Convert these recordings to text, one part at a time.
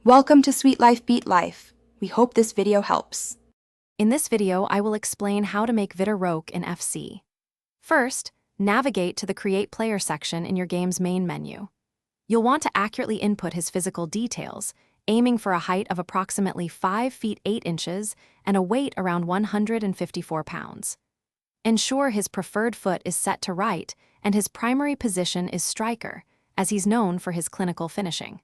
Welcome to Sweet Life Beat Life. We hope this video helps. In this video, I will explain how to make Vitor Roque in FC. First, navigate to the Create Player section in your game's main menu. You'll want to accurately input his physical details, aiming for a height of approximately 5 feet 8 inches and a weight around 154 pounds. Ensure his preferred foot is set to right and his primary position is striker, as he's known for his clinical finishing.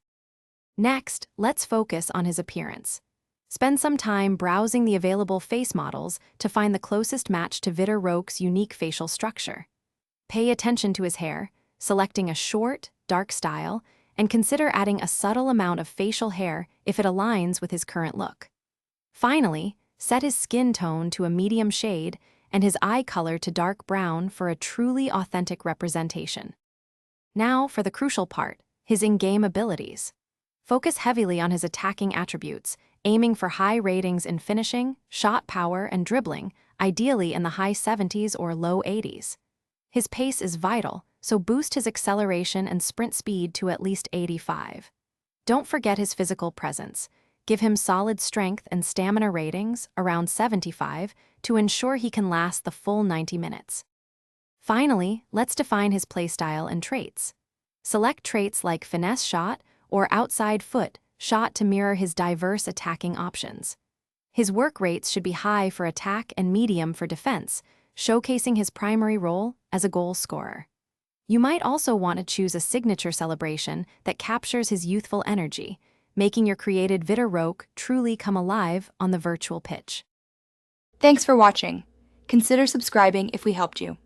Next, let's focus on his appearance. Spend some time browsing the available face models to find the closest match to Vitor Roque's unique facial structure. Pay attention to his hair, selecting a short, dark style, and consider adding a subtle amount of facial hair if it aligns with his current look. Finally, set his skin tone to a medium shade and his eye color to dark brown for a truly authentic representation. Now for the crucial part, his in-game abilities. Focus heavily on his attacking attributes, aiming for high ratings in finishing, shot power, and dribbling, ideally in the high 70s or low 80s. His pace is vital, so boost his acceleration and sprint speed to at least 85. Don't forget his physical presence. Give him solid strength and stamina ratings, around 75, to ensure he can last the full 90 minutes. Finally, let's define his playstyle and traits. Select traits like finesse shot or outside foot shot to mirror his diverse attacking options. His work rates should be high for attack and medium for defense, showcasing his primary role as a goal scorer. You might also want to choose a signature celebration that captures his youthful energy, making your created Vitor Roque truly come alive on the virtual pitch. Thanks for watching. Consider subscribing if we helped you.